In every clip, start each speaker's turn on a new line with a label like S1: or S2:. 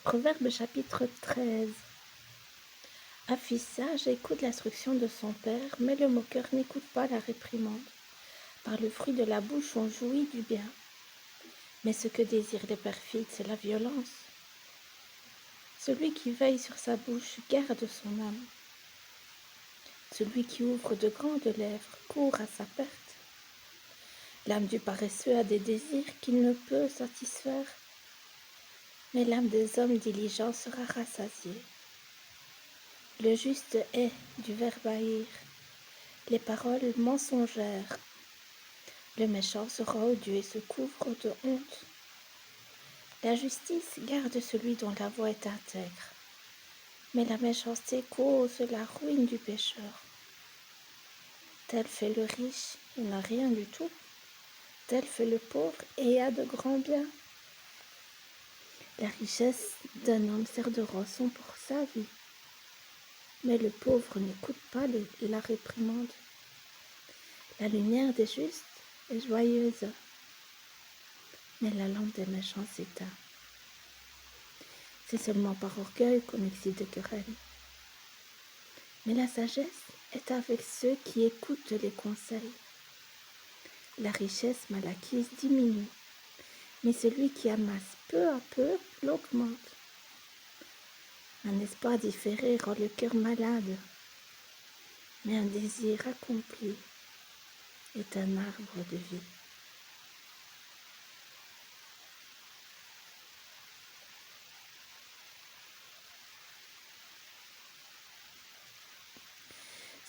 S1: Proverbe chapitre 13. Un fils sage écoute l'instruction de son père, mais le moqueur n'écoute pas la réprimande. Par le fruit de la bouche on jouit du bien, mais ce que désirent les perfides, c'est la violence. Celui qui veille sur sa bouche garde son âme. Celui qui ouvre de grandes lèvres court à sa perte. L'âme du paresseux a des désirs qu'il ne peut satisfaire, mais l'âme des hommes diligents sera rassasiée. Le juste est du verbe haïr, les paroles mensongères. Le méchant sera odieux et se couvre de honte. La justice garde celui dont la voie est intègre, mais la méchanceté cause la ruine du pécheur. Tel fait le riche et n'a rien du tout, tel fait le pauvre et a de grands biens. La richesse d'un homme sert de rançon pour sa vie, mais le pauvre n'écoute pas la réprimande. La lumière des justes est joyeuse, mais la lampe des méchants s'éteint. C'est seulement par orgueil qu'on excite de querelles. Mais la sagesse est avec ceux qui écoutent les conseils. La richesse mal acquise diminue, mais celui qui amasse peu à peu l'augmente. Un espoir différé rend le cœur malade, mais un désir accompli est un arbre de vie.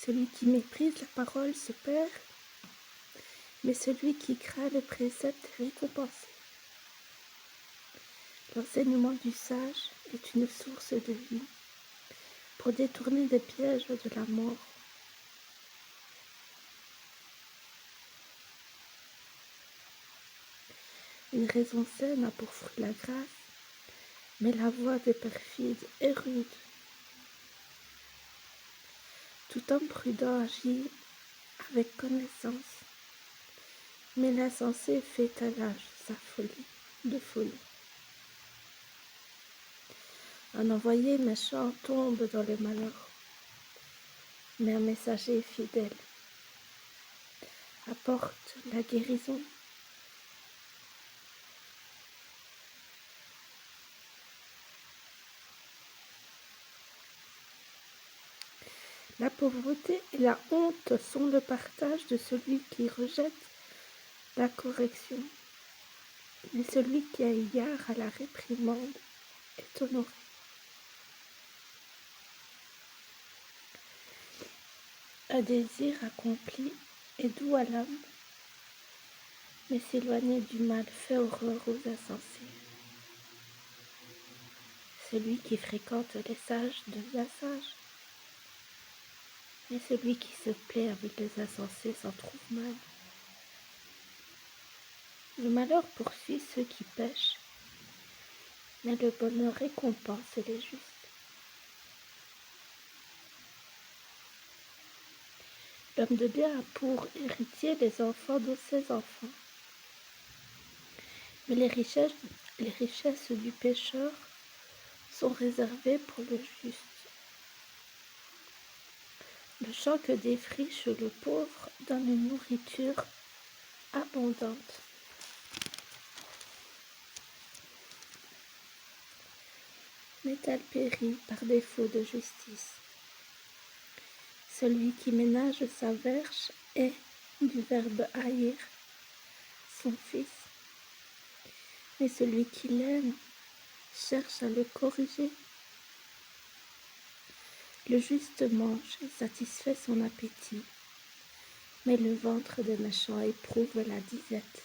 S1: Celui qui méprise la parole se perd, mais celui qui craint le précepte est récompensé. L'enseignement du sage est une source de vie pour détourner des pièges de la mort. Une raison saine a pour fruit la grâce, mais la voix des perfides est rude. Tout homme prudent agit avec connaissance, mais l'insensé fait étalage sa folie. Un envoyé méchant tombe dans le malheur, mais un messager fidèle apporte la guérison. La pauvreté et la honte sont le partage de celui qui rejette la correction, mais celui qui a égard à la réprimande est honoré. Un désir accompli est doux à l'homme, mais s'éloigner du mal fait horreur aux insensés. Celui qui fréquente les sages devient sage, mais celui qui se plaît avec les insensés s'en trouve mal. Le malheur poursuit ceux qui pêchent, mais le bonheur récompense les justes. L'homme de bien a pour héritier les enfants de ses enfants, mais les richesses du pécheur sont réservées pour le juste. Le champ que défriche le pauvre donne une nourriture abondante. Mais elle périt par défaut de justice. Celui qui ménage sa verge est du verbe haïr son fils, mais celui qui l'aime cherche à le corriger. Le juste mange et satisfait son appétit, mais le ventre des méchants éprouve la disette.